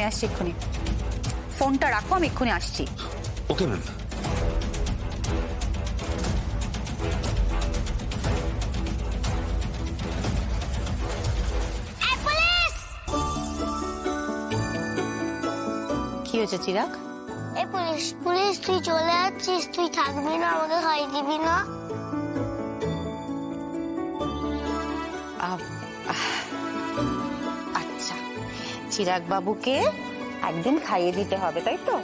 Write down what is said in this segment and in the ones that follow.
আসছি এক্ষুনি। ফোনটা রাখো, আমি এক্ষুনি আসছি। Okay ma'am. কি হয়েছে চিরাগ? এই পুলিশ পুলিশ তুই চলে যাচ্ছিস, তুই থাকবি না, আমাকে খাইয়ে দিবি না? আচ্ছা, চিরাগ বাবুকে একদিন খাইয়ে দিতে হবে, তাই তো?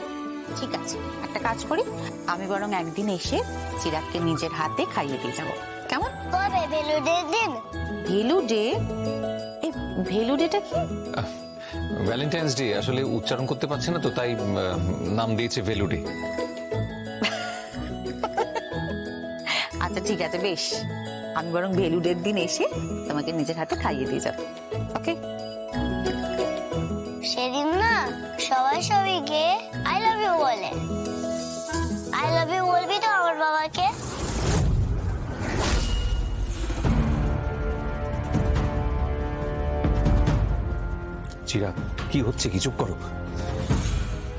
ঠিক আছে, একটা কাজ করি, আমি বরং একদিন এসে চিরাগকে নিজের হাতে খাইয়ে দিয়ে যাবো, কেমন? কবে? বেলুনের দিন? ভেলু ডে? ভেলু ডেটা কি? ভ্যালেন্টাইন্স ডে আসলে উচ্চারণ করতে পারছে না তো, তাই নাম দিয়েছে ভেলু ডে। আচ্ছা ঠিক আছে, বেশ, আমি বরং ভেলু ডের দিন এসে তোমাকে নিজের হাতে খাইয়ে দিয়ে যাবো, ওকে? সেদিন না সবাই সবাইকে আই লাভ ইউ বলে। আই লাভ ইউ বলবি তো আমার বাবাকে? চিরাগ, কি হচ্ছে? কি চুপ করো।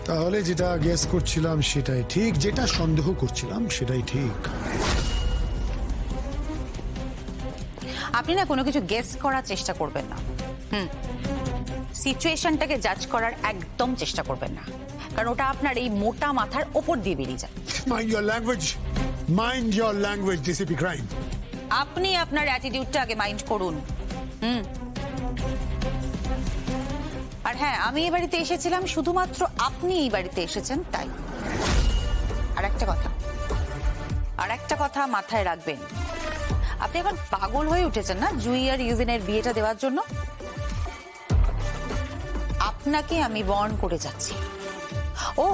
তাহলে যেটা গেস করছিলাম সেটাই ঠিক, যেটা সন্দেহ করছিলাম সেটাই ঠিক। আপনি না কোনো কিছু গেস করার চেষ্টা করবেন না। সিচুয়েশনটাকে জাজ করার একদম চেষ্টা করবেন না, কারণ ওটা আপনার এই মোটা মাথার ওপর দিয়ে বেরিয়ে যায়। Mind your language, mind your language DCP crime. আপনি আপনার অ্যাটিটিউডটা আগে মাইন্ড করুন। আর হ্যাঁ, আমি এই বাড়িতে এসেছিলাম শুধুমাত্র আপনি এই বাড়িতে এসেছেন তাই। আর একটা কথা মাথায় রাখবেন, আপনি এখন পাগল হয়ে উঠেছেন না জুই আর ইউভিনের বিয়েটা দেওয়ার জন্য। আপনাকে আমি ওয়ার্ন করে যাচ্ছি। ও,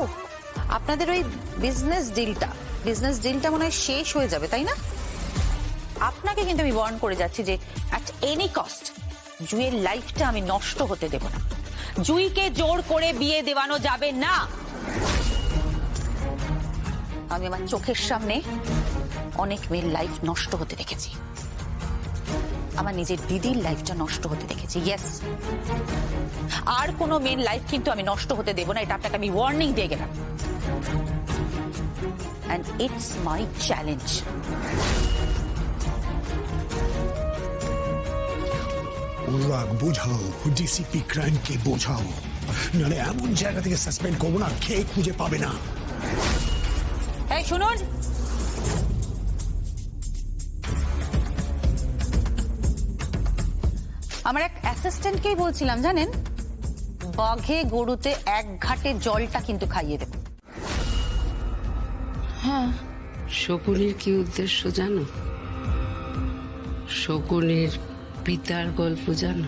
আপনাদের ওই বিজনেস ডিলটা মনে হয় শেষ হয়ে যাবে, তাই না? আপনাকে কিন্তু আমি ওয়ার্ন করে যাচ্ছি যে অ্যাট এনি কস্ট জুইয়ের লাইফটা আমি নষ্ট হতে দেব না। জুইকে জোর করে বিয়ে দেওয়ানো যাবে না। আমি আমার চোখের সামনে অনেক মেয়ের লাইফ নষ্ট হতে দেখেছি, আমার নিজের দিদির লাইফটা নষ্ট হতে দেখেছি। ইয়েস, আর কোনো মেয়ের লাইফ কিন্তু আমি নষ্ট হতে দেব না, এটা আপনাকে আমি ওয়ার্নিং দিয়ে গেলাম। And it's my challenge. Anurag, বোঝাও ডিসিপি ক্রাইমকে, বোঝাও, নাহলে এমন জায়গা থেকে সাসপেন্ড করবো না, খেয়ে খুঁজে পাবে না। এই শুনুন, আমার এক অ্যাসিস্ট্যান্টকেই বলছিলাম জানেন, বাঘে গরুতে এক ঘাটে জলটা কিন্তু খাইয়ে দেব। হ্যাঁ, শকুনির কি উদ্দেশ্য জানো? শকুনির পিতার গল্প জানো?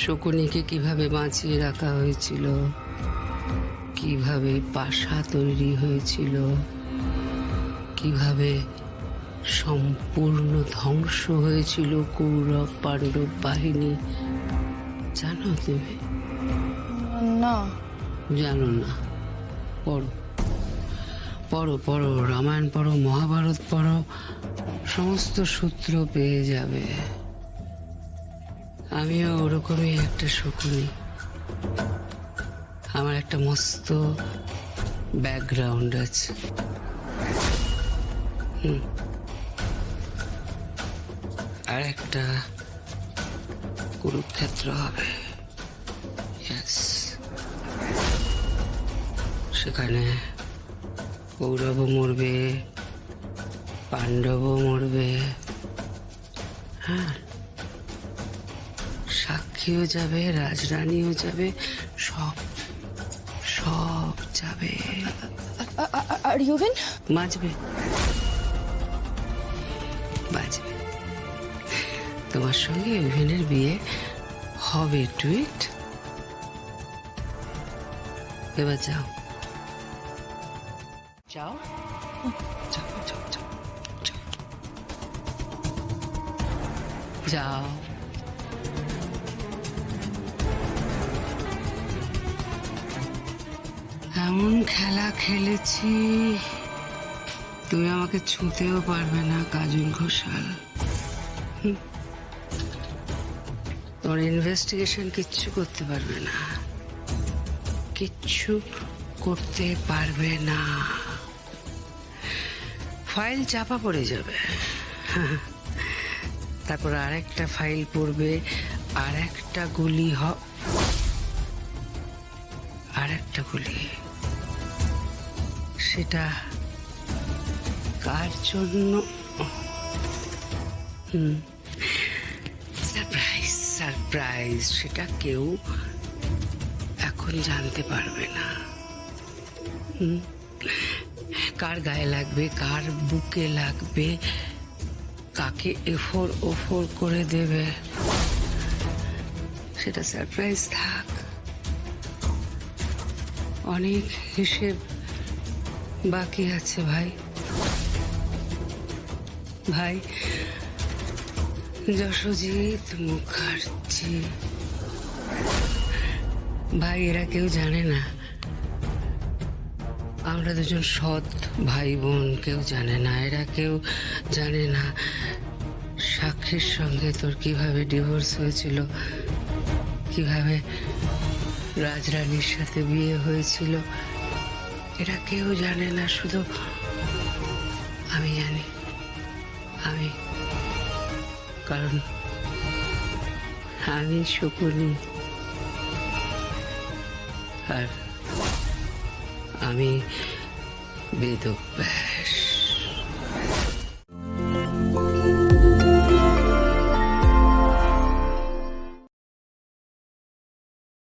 শকুনিকে কিভাবে বাঁচিয়ে রাখা হয়েছিল, কিভাবে পাশা তৈরি হয়েছিল, কিভাবে সম্পূর্ণ ধ্বংস হয়েছিল কৌরব পাণ্ডব বাহিনী, জানো তুমি? না। জানো না? পড়ো পড়ো পড়ো, রামায়ণ পড়ো, মহাভারত পড়ো, সমস্ত সূত্র পেয়ে যাবে। আমিও ওরকমই একটা শকুনি। আমার একটা মস্ত ব্যাকগ্রাউন্ড আছে। আর একটা কুরুক্ষেত্র হবে। সেখানে কৌরবও মরবে, পাণ্ডবও মরবে, হ্যাঁ, সাক্ষীও যাবে, রাজরানীও যাবে, সব সব যাবে। আর ইউভিন? বাঁচবে, বাঁচবে। তোমার সঙ্গে ইউভিনের বিয়ে হবে, টুইট। এবার যাও, যাও, যাও, যাও, যাও, যাও, যাও। এমন খেলা খেলেছি তুমি আমাকে ছুঁতেও পারবে না, কাজল ঘোষাল। তোমার ইনভেস্টিগেশন কিচ্ছু করতে পারবে না, কিচ্ছু করতে পারবে না। ফাইল চাপা পড়ে যাবে, তারপর আরেকটা ফাইল পড়বে, আর একটা গুলি আর একটা গুলি। সেটা কার জন্য? Surprise, surprise. সেটা কেউ এখন জানতে পারবে না। কার গায়ে লাগবে, কার বুকে লাগবে, কাকে এফোর ওফোর করে দেবে, সেটা সারপ্রাইজ থাক। অনেক হিসেব বাকি আছে ভাই। ভাই যশোজিৎ মুখার্জি, ভাই এরা কেউ জানে না আমরা দুজন সৎ ভাই বোন, কেউ জানে না, এরা কেউ জানে না সাক্ষীর সঙ্গে তোর কিভাবে ডিভোর্স হয়েছিল, কিভাবে রাজরানীর সাথে বিয়ে হয়েছিল, এরা কেউ জানে না, শুধু আমি জানি। আমি, কারণ আমি শকুনি আর আমি বেদব্যাস।